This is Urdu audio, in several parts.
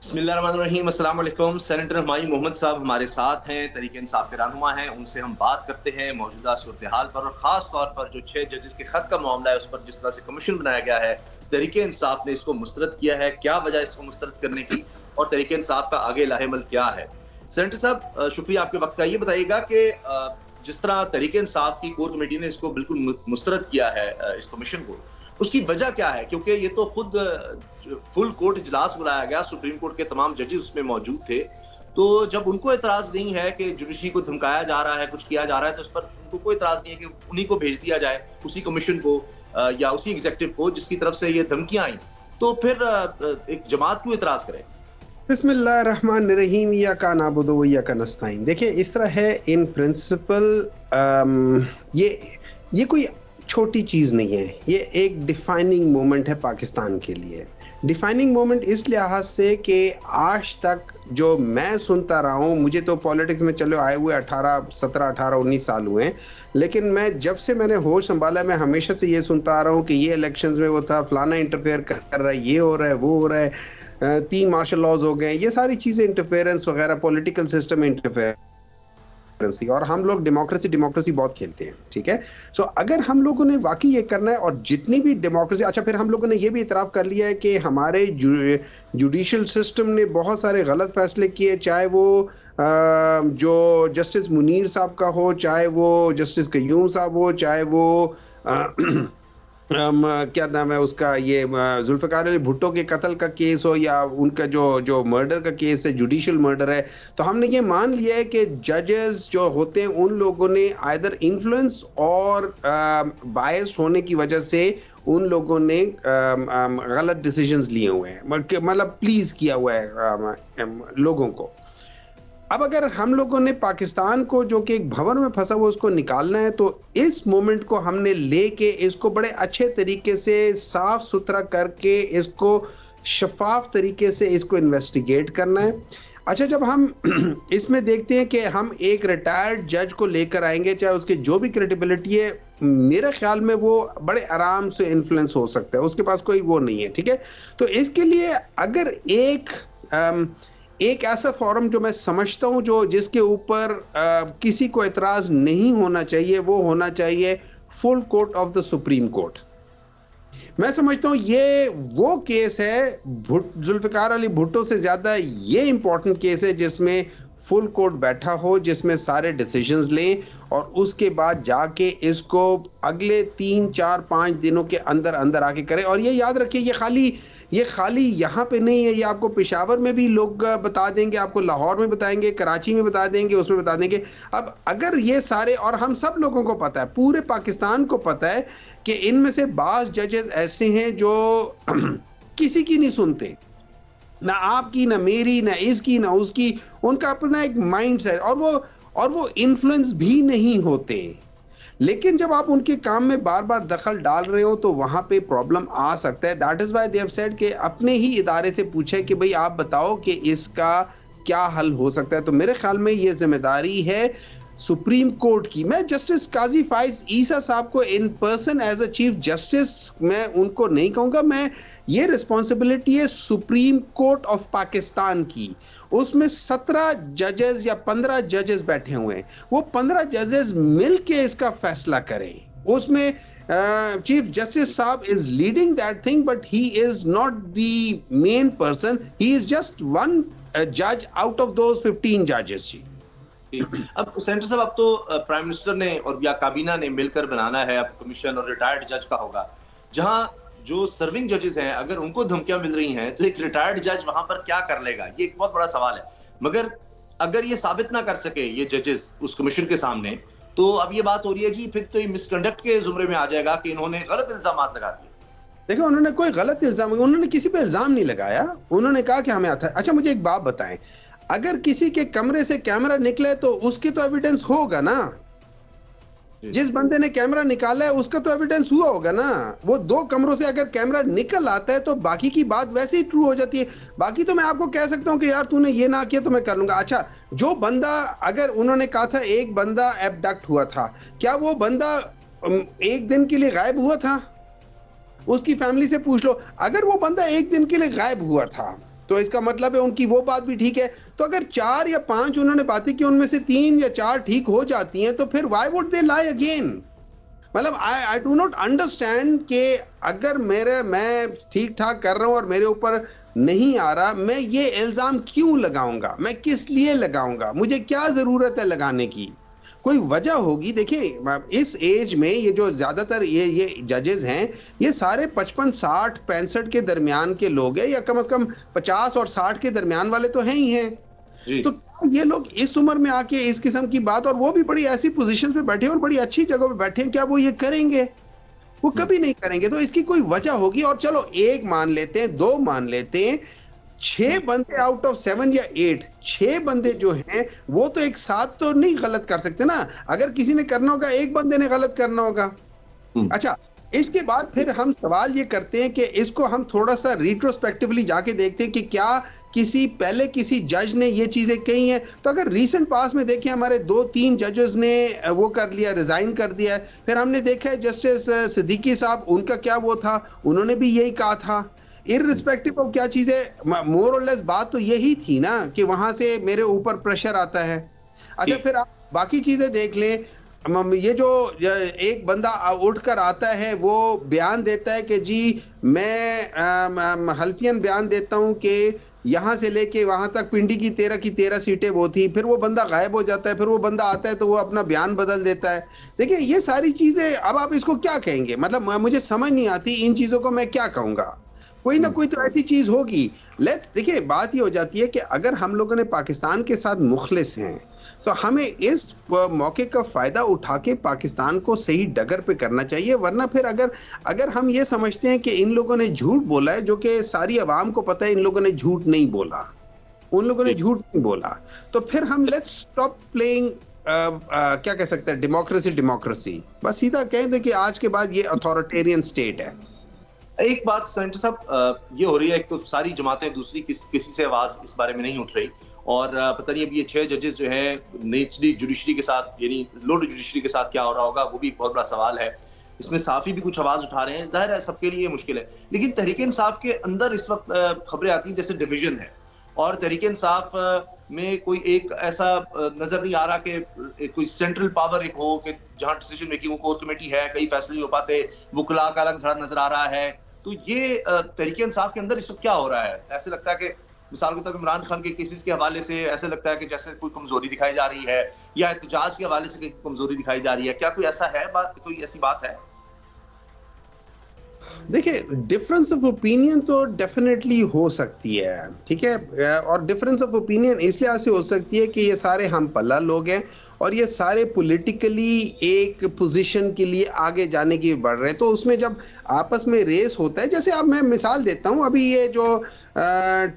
بسم اللہ الرحمن الرحیم، السلام علیکم۔ سینیٹر ہمائی محمد صاحب ہمارے ساتھ ہیں، تحریک انصاف کے رہنما ہیں، ان سے ہم بات کرتے ہیں موجودہ صورتحال پر، اور خاص طور پر جو 6 ججز کے خط کا معاملہ ہے اس پر جس طرح سے کمیشن بنایا گیا ہے، تحریک انصاف نے اس کو مسترد کیا ہے، کیا وجہ اس کو مسترد کرنے کی، اور تحریک انصاف کا آگے لاہ عمل کیا ہے۔ سینیٹر صاحب شکریہ آپ کے وقت کا۔ یہ بتائیے گا کہ جس طرح تحریک انصاف کی کور کمیٹی نے اس کو بالکل مسترد کیا ہے، اس کمیشن کو، اس کی وجہ کیا ہے؟ کیونکہ یہ تو خود فل کورٹ اجلاس بلایا گیا، سپریم کورٹ کے تمام ججز اس میں موجود تھے، تو جب ان کو اعتراض نہیں ہے کہ جوڈیشری کو دھمکایا جا رہا ہے، کچھ کیا جا رہا ہے، تو اس پر ان کو کوئی اعتراض نہیں ہے کہ انہی کو بھیج دیا جائے، اسی کمیشن کو یا اسی ایگزیکٹو کو جس کی طرف سے یہ دھمکیاں آئیں، تو پھر ایک جماعت کیوں اعتراض کرے؟ بسم اللہ الرحمن الرحیم، ایاک نعبد و ایاک نستعین۔ دیکھیں اس طرح ہے، ان پرنسپل یہ کوئی چھوٹی چیز نہیں ہے، یہ ایک ڈیفائننگ مومنٹ ہے پاکستان کے لیے۔ ڈیفائننگ مومنٹ اس لحاظ سے کہ آج تک جو میں سنتا رہا ہوں، مجھے تو پولیٹکس میں چلو آئے ہوئے 19 سال ہوئے ہیں، لیکن میں نے ہوش سنبھالا، میں ہمیشہ سے یہ سنتا آ رہا ہوں کہ یہ الیکشنز میں وہ تھا، فلانا انٹرفیئر کر رہا ہے، یہ ہو رہا ہے، وہ ہو رہا ہے، 3 مارشل لاز ہو گئے، یہ ساری چیزیں انٹرفیئرنس وغیرہ، پولیٹیکل سسٹم انٹرفیئرنس، اور ہم لوگ ڈیموکریسی بہت کھیلتے ہیں، ٹھیک ہے۔ سو اگر ہم لوگوں نے واقعی یہ کرنا ہے، اور جتنی بھی ڈیموکریسی، اچھا پھر ہم لوگوں نے یہ بھی اعتراف کر لیا ہے کہ ہمارے جوڈیشل سسٹم نے بہت سارے غلط فیصلے کیے، چاہے وہ جو جسٹس منیر صاحب کا ہو، چاہے وہ جسٹس قیوم صاحب ہو، چاہے وہ کیا نام ہے اس کا، یہ ذوالفقار علی بھٹو کے قتل کا کیس ہو، یا ان کا جو مرڈر کا کیس ہے، جوڈیشل مرڈر ہے، تو ہم نے یہ مان لیا ہے کہ ججز جو ہوتے ہیں ان لوگوں نے آئیدر انفلوئنس اور بائسڈ ہونے کی وجہ سے ان لوگوں نے غلط ڈیسیجنز لیے ہوئے ہیں، مطلب پلیز کیا ہوا ہے لوگوں کو۔ اب اگر ہم لوگوں نے پاکستان کو، جو کہ ایک بھور میں پھنسا ہوا، اس کو نکالنا ہے، تو اس مومنٹ کو ہم نے لے کے اس کو بڑے اچھے طریقے سے صاف ستھرا کر کے اس کو شفاف طریقے سے اس کو انویسٹیگیٹ کرنا ہے۔ اچھا، جب ہم اس میں دیکھتے ہیں کہ ہم ایک ریٹائرڈ جج کو لے کر آئیں گے، چاہے اس کی جو بھی کریڈیبلٹی ہے، میرے خیال میں وہ بڑے آرام سے انفلوئنس ہو سکتا ہے، اس کے پاس کوئی وہ نہیں ہے، ٹھیک ہے۔ تو اس کے لیے اگر ایک ایسا فورم جو میں سمجھتا ہوں جس کے اوپر کسی کو اعتراض نہیں ہونا چاہیے، وہ ہونا چاہیے full court of the supreme court. میں سمجھتا ہوں یہ وہ کیس ہے، ذوالفقار علی بھٹو سے زیادہ یہ امپورٹنٹ کیس ہے، جس میں فل کورٹ بیٹھا ہو، جس میں سارے ڈیسیجنز لیں، اور اس کے بعد جا کے اس کو اگلے 3 4 5 دنوں کے اندر آ کے کرے۔ اور یہ یاد رکھیے، یہ خالی یہاں پہ نہیں ہے، یہ آپ کو پشاور میں بھی لوگ بتا دیں گے، آپ کو لاہور میں بتائیں گے، کراچی میں بتا دیں گے، اس میں بتا دیں گے۔ اب اگر یہ سارے، اور ہم سب لوگوں کو پتہ ہے، پورے پاکستان کو پتہ ہے کہ ان میں سے بعض ججز ایسے ہیں جو کسی کی نہیں سنتے، نہ آپ کی، نہ میری، نہ اس کی، نہ اس کی، ان کا اپنا ایک مائنڈ سیٹ، اور وہ انفلوئنس بھی نہیں ہوتے۔ لیکن جب آپ ان کے کام میں بار بار دخل ڈال رہے ہو تو وہاں پہ پرابلم آ سکتا ہے۔ That is why they have said کہ اپنے ہی ادارے سے پوچھے کہ بھئی آپ بتاؤ کہ اس کا کیا حل ہو سکتا ہے۔ تو میرے خیال میں یہ ذمہ داری ہے سپریم کورٹ کی۔ میں جسٹس قاضی فائز عیسیٰ صاحب کو in person as a chief justice میں ان کو نہیں کہوں گا، میں یہ رسپانسبلٹی ہے سپریم کورٹ آف پاکستان کی۔ اس میں 17 ججز یا 15 ججز بیٹھے ہوئے ہیں، وہ 15 ججز مل کے اس کا فیصلہ کریں۔ اس میں چیف جسٹس صاحب is leading that thing, but he is not the main person, he is just one جج آؤٹ آف دوز 15 ججز۔ اب سینیٹر صاحب، اب تو پرائم منسٹر نے اور یا کابینہ نے مل کر بنانا ہے اب کمیشن، اور ریٹائرڈ جج کا ہوگا، جہاں جو سرونگ ججز ہیں اگر ان کو دھمکیاں مل رہی ہیں تو ایک ریٹائرڈ جج وہاں پر کیا کر لے گا؟ یہ ایک بہت بڑا سوال ہے۔ مگر اگر یہ ثابت نہ کر سکے یہ ججز اس کمیشن کے سامنے، تو اب یہ بات ہو رہی ہے جی پھر تو یہ مس کنڈکٹ کے زمرے میں آ جائے گا کہ انہوں نے غلط الزامات لگا دیے۔ دیکھیں، انہوں نے کوئی غلط الزام، انہوں نے کسی پہ الزام نہیں لگایا، انہوں نے کہا کہ ہمیں آتا ہے۔ اچھا مجھے ایک بات بتائیں، اگر کسی کے کمرے سے کیمرہ نکلے تو اس کی تو ایویڈنس ہوگا نا، جس بندے نے کیمرہ نکالا ہے اس کا تو ایویڈنس ہوا ہوگا نا۔ وہ 2 کمروں سے اگر کیمرہ نکل آتا ہے تو باقی کی بات ویسے ہی ٹرو ہو جاتی ہے۔ باقی تو میں آپ کو کہہ سکتا ہوں کہ یار تو نے یہ نہ کیا تو میں کر لوں گا۔ اچھا، جو بندہ، اگر انہوں نے کہا تھا ایک بندہ ایبڈکٹ ہوا تھا، کیا وہ بندہ 1 دن کے لیے غائب ہوا تھا؟ اس کی فیملی سے پوچھ لو، اگر وہ بندہ 1 دن کے لیے غائب ہوا تھا تو اس کا مطلب ہے ان کی وہ بات بھی ٹھیک ہے. تو اگر 4 یا 5 انہوں نے باتیں کی، ان میں سے 3 یا 4 ٹھیک ہو جاتی ہیں، تو پھر why would they lie again؟ مطلب I do not understand کہ اگر میں ٹھیک ٹھاک کر رہا ہوں اور میرے اوپر نہیں آ رہا، میں یہ الزام کیوں لگاؤں گا؟ میں کس لیے لگاؤں گا؟ مجھے کیا ضرورت ہے لگانے کی؟ کوئی وجہ ہوگی. دیکھیں اس ایج میں یہ جو زیادہ تر یہ ججز ہیں، یہ سارے 55 60 65 کے درمیان کے لوگ ہیں، یا کم از کم 50 اور 60 کے درمیان والے تو ہیں ہی ہیں. تو یہ لوگ اس عمر میں آ کے اس قسم کی بات، اور وہ بھی بڑی ایسی پوزیشن پہ بیٹھے اور بڑی اچھی جگہ پہ بیٹھے ہیں، کیا وہ یہ کریں گے؟ وہ کبھی نہیں کریں گے. تو اس کی کوئی وجہ ہوگی. اور چلو 1 مان لیتے ہیں، 2 مان لیتے ہیں، 6 بندے آؤٹ آف 7 یا 8، 6 بندے جو ہیں وہ تو ایک ساتھ تو نہیں غلط کر سکتے نا. اگر کسی نے کرنا ہوگا، ایک بندے نے غلط کرنا ہوگا. اچھا، اس کے بعد پھر ہم سوال یہ کرتے ہیں کہ اس کو ہم تھوڑا سا ریٹروسپیکٹیولی جا کے دیکھتے ہیں کہ کیا پہلے کسی جج نے یہ چیزیں کہی ہیں. تو اگر ریسنٹ پاس میں دیکھیں، ہمارے 2-3 ججز نے وہ کر لیا، ریزائن کر دیا ہے. پھر ہم نے دیکھا ہے جسٹس صدیقی صاحب، ان کا کیا وہ تھا، انہوں نے بھی یہی کہا تھا. irrespective of کیا چیزیں، مور اور لیس بات تو یہی تھی نا کہ وہاں سے میرے اوپر پریشر آتا ہے. اچھا، پھر آپ باقی چیزیں دیکھ لیں. یہ جو ایک بندہ اٹھ کر آتا ہے، وہ بیان دیتا ہے کہ جی میں حلفیاً بیان دیتا ہوں کہ یہاں سے لے کے وہاں تک پنڈی کی 13 سیٹیں وہ تھی. پھر وہ بندہ غائب ہو جاتا ہے، پھر وہ بندہ آتا ہے تو وہ اپنا بیان بدل دیتا ہے. دیکھیں یہ ساری چیزیں، اب آپ اس کو کیا کہیں گے؟ مطلب مجھے سمجھ نہیں آتی ان چیزوں کو میں کیا کہوں گا. کوئی نہ کوئی تو ایسی چیز ہوگی. دیکھیں بات یہ ہو جاتی ہے کہ اگر ہم لوگوں نے پاکستان کے ساتھ مخلص ہیں، تو ہمیں اس موقع کا فائدہ اٹھا کے پاکستان کو صحیح ڈگر پہ کرنا چاہیے. ورنہ پھر اگر ہم یہ سمجھتے ہیں کہ ان لوگوں نے جھوٹ بولا ہے، جو کہ ساری عوام کو پتہ ہے ان لوگوں نے جھوٹ نہیں بولا، ان لوگوں نے جھوٹ نہیں بولا، تو پھر ہم لیٹس اسٹاپ پلئنگ کیا کہہ سکتے ہیں، ڈیموکریسی. بس سیدھا کہہ دیں کہ آج کے بعد یہ اتھارٹیرین اسٹیٹ ہے. ایک بات سینیٹر صاحب یہ ہو رہی ہے، ایک تو ساری جماعتیں، دوسری کسی سے آواز اس بارے میں نہیں اٹھ رہی. اور پتہ نہیں اب یہ 6 ججز جو ہیں نیچلی جوڈیشری کے ساتھ، یعنی لوڈ جوڈیشری کے ساتھ کیا ہو رہا ہوگا، وہ بھی بہت بڑا سوال ہے. اس میں صحافی بھی کچھ آواز اٹھا رہے ہیں، ظاہر ہے سب کے لیے مشکل ہے. لیکن تحریک انصاف کے اندر اس وقت خبریں آتی ہیں جیسے ڈویژن ہے، اور تحریک انصاف میں کوئی ایک ایسا نظر نہیں آ رہا کہ کوئی سینٹرل پاور ایک ہو کہ جہاں ڈیسیجن میکنگ ہو. کور کمیٹی ہے، کئی فیصلے نہیں ہو پاتے، وکلاء کا الگ دھڑا نظر آ رہا ہے. تو یہ تحریک انصاف کے اندر اس وقت کیا ہو رہا ہے؟ ایسے لگتا ہے کہ مثال کے طور پر عمران خان کے کیسز کے حوالے سے ایسے لگتا ہے کہ جیسے کوئی کمزوری دکھائی جا رہی ہے، یا احتجاج کے حوالے سے کوئی کمزوری دکھائی جا رہی ہے. کیا کوئی ایسا ہے کوئی ایسی بات ہے؟ دیکھیں ڈفرینس آف اوپینین تو ڈیفینیٹلی ہو سکتی ہے، ٹھیک ہے. اور ڈفرینس آف اوپینین اس لحاظ سے ہو سکتی ہے کہ یہ سارے ہم پلہ لوگ ہیں، اور یہ سارے پولیٹیکلی ایک پوزیشن کے لیے آگے جانے کی بڑھ رہے ہیں. تو اس میں جب آپس میں ریس ہوتا ہے، جیسے اب میں مثال دیتا ہوں، ابھی یہ جو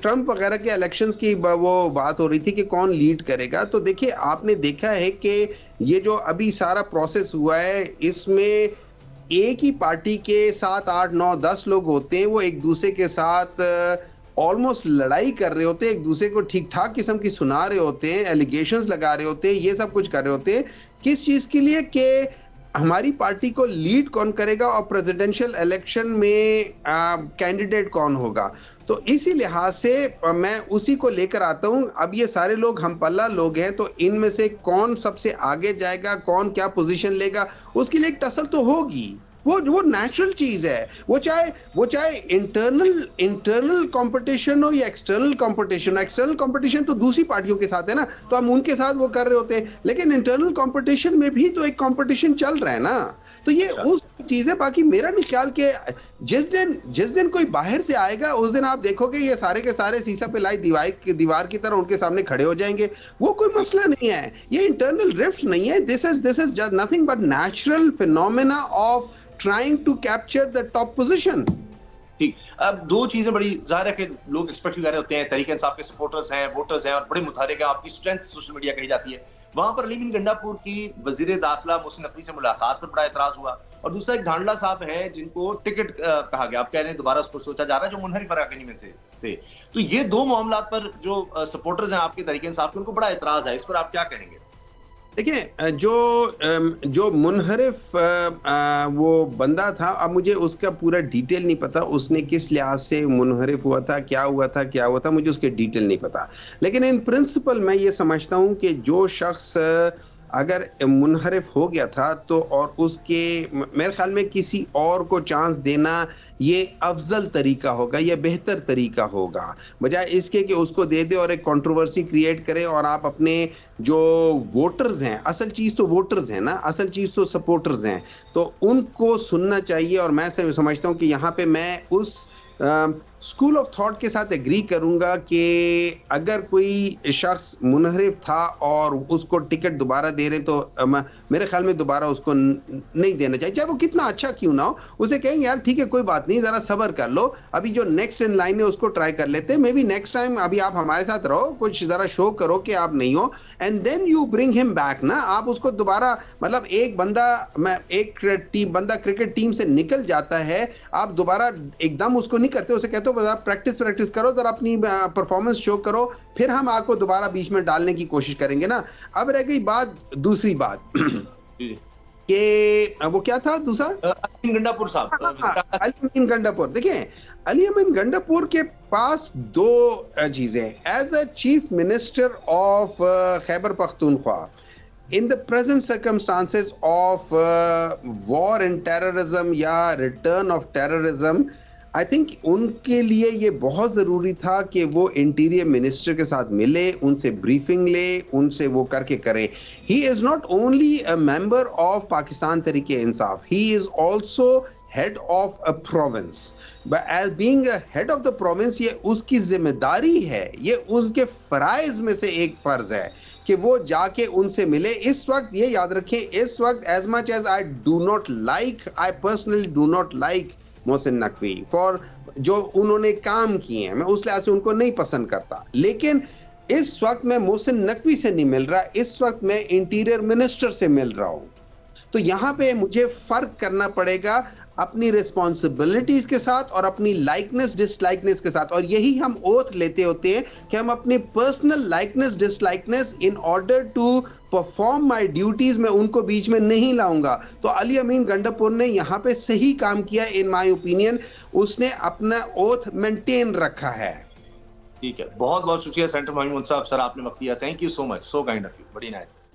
ٹرمپ وغیرہ کے الیکشنز کی وہ بات ہو رہی تھی کہ کون لیڈ کرے گا. تو دیکھیں آپ نے دیکھا ہے کہ یہ جو ابھی سارا پروسیس ہوا ہے، اس میں ایک ہی پارٹی کے 7 8 9 10 لوگ ہوتے ہیں، وہ ایک دوسرے کے ساتھ آلموسٹ لڑائی کر رہے ہوتے ہیں، ایک دوسرے کو ٹھیک ٹھاک قسم کی سنا رہے ہوتے ہیں، ایلیگیشنز لگا رہے ہوتے ہیں، یہ سب کچھ کر رہے ہوتے ہیں. کس چیز کے لیے؟ کہ ہماری پارٹی کو لیڈ کون کرے گا اور پریزیڈنشل الیکشن میں کینڈیڈیٹ کون ہوگا. تو اسی لحاظ سے میں اسی کو لے کر آتا ہوں. اب یہ سارے لوگ ہم پلہ لوگ ہیں، تو ان میں سے کون سب سے آگے جائے گا، کون کیا پوزیشن لے گا، اس کے لیے ایک ٹسل تو ہوگی. وہ نیچرل چیز ہے. وہ چاہے انٹرنل کمپٹیشن ہو یا ایکسٹرنل کمپٹیشن تو دوسری پارٹیوں کے ساتھ ہے نا، تو ہم ان کے ساتھ وہ کر رہے ہوتے ہیں. لیکن انٹرنل کمپٹیشن میں بھی تو ایک کمپٹیشن چل رہا ہے نا. تو یہ اس چیز ہے. باقی میرا نہیں خیال کہ جس دن کوئی باہر سے آئے گا، اس دن آپ دیکھو گے یہ سارے کے سارے سیسا پہ لائی دیوار کی طرح ان کے سامنے کھڑے ہو جائیں گے. وہ کوئی مسئلہ نہیں ہے، یہ انٹرنل رفٹ نہیں ہے. This is just nothing but natural phenomena of trying to capture the top position. ٹھیک. اب 2 چیزیں بڑی ظاہر ہے کہ لوگ ایکسپیکٹ کر رہے ہوتے ہیں. تحریک انصاف کے سپورٹرز ہیں، ووٹرز ہیں، اور بڑے متحرک ہیں. آپ کی اسٹرینتھ سوشل میڈیا کہی جاتی ہے. وہاں پر علی بن گنڈا پور کی وزیر داخلہ محسن نقوی سے ملاقات پر بڑا اعتراض ہوا. اور دوسرا ایک ڈھانڈلا صاحب ہیں جن کو ٹکٹ کہا گیا. آپ کہہ رہے ہیں دوبارہ اس پر سوچا جا رہا ہے، جو منحرف اراکینی میں تھے. تو یہ 2 معاملات پر جو سپورٹرز ہیں آپ کے تحریک انصاف کے، ان کو بڑا اعتراض ہے. اس پر آپ کیا کہیں گے؟ دیکھیں جو منحرف وہ بندہ تھا، اب مجھے اس کا پورا ڈیٹیل نہیں پتا، اس نے کس لحاظ سے منحرف ہوا تھا، کیا ہوا تھا، مجھے اس کے ڈیٹیل نہیں پتا، لیکن ان پرنسپل میں یہ سمجھتا ہوں کہ جو شخص اگر منحرف ہو گیا تھا تو اور اس کے میرے خیال میں کسی اور کو چانس دینا یہ افضل طریقہ ہوگا، یہ بہتر طریقہ ہوگا، بجائے اس کے کہ اس کو دے دے اور ایک کنٹروورسی کریٹ کرے اور آپ اپنے جو ووٹرز ہیں، اصل چیز تو ووٹرز ہیں نا، اصل چیز تو سپورٹرز ہیں، تو ان کو سننا چاہیے۔ اور میں سمجھتا ہوں کہ یہاں پہ میں اس اسکول آف تھاٹ کے ساتھ ایگری کروں گا کہ اگر کوئی شخص منحرف تھا اور اس کو ٹکٹ دوبارہ دے رہے تو میرے خیال میں دوبارہ اس کو نہیں دینا چاہیے، چاہے وہ کتنا اچھا کیوں نہ ہو، اسے کہیں یار ٹھیک ہے کوئی بات نہیں، ذرا صبر کر لو، ابھی جو نیکسٹ ان لائن ہے اس کو ٹرائی کر لیتے، مے بی نیکسٹ ٹائم ابھی آپ ہمارے ساتھ رہو، کچھ ذرا شو کرو کہ آپ نہیں ہو، اینڈ دین یو برنگ ہم بیک نا، آپ اس کو دوبارہ، مطلب ایک بندہ کرکٹ ٹیم سے نکل جاتا ہے، آپ دوبارہ ایک دم اس کو نہیں کرتے، اسے کہتے ہو بس آپ پریکٹس کرو، ذرا اپنی پرفارمنس شو کرو، پھر ہم آپ کو دوبارہ بیچ میں ڈالنے کی کوشش کریں گے نا۔ اب رہ گئی دوسری بات کہ وہ کیا تھا دوسرا، علی امین گنڈا پور صاحب، علی امین گنڈا پور۔ دیکھیں علی امین گنڈا پور کے پاس دو چیزیں، as a chief minister of Khyber Pakhtunkhwa in the present circumstances of war and terrorism یا return of terrorism، I think ان کے لیے یہ بہت ضروری تھا کہ وہ انٹیریئر منسٹر کے ساتھ ملے، ان سے بریفنگ لے، ان سے وہ کر کے کرے۔ He is not only a member of Pakistan Tehreek Insaf, he is also head of a province. But as being a head of the province، یہ اس کی ذمہ داری ہے، یہ ان کے فرائض میں سے ایک فرض ہے کہ وہ جا کے ان سے ملے۔ اس وقت یہ یاد رکھیں، اس وقت as much as I personally do not like Mohsin Naqvi for جو انہوں نے کام کیے ہیں، میں اس لحاظ سے ان کو نہیں پسند کرتا، لیکن اس وقت میں محسن نقوی سے نہیں مل رہا، اس وقت میں انٹیریئر منسٹر سے مل رہا ہوں، تو یہاں پہ مجھے فرق کرنا پڑے گا اپنی ریسپانسبلٹیز کے ساتھ اور اپنی لائکنس ڈس لائکنس کے ساتھ، اور یہی ہم اوتھ لیتے ہوتے ہیں کہ ہم اپنی personal likings dislikings in order to perform my duties میں ان کو بیچ میں نہیں لاؤں گا۔ تو علی امین گنڈا پور نے یہاں پہ صحیح کام کیا ان مائی اوپینین، اس نے اپنا اوتھ مینٹین رکھا ہے۔ ٹھیک ہے، بہت بہت شکریہ سینیٹر محمود صاحب، سر آپ نے وقت دیا، thank you so much, so kind of you, بڑی نائس۔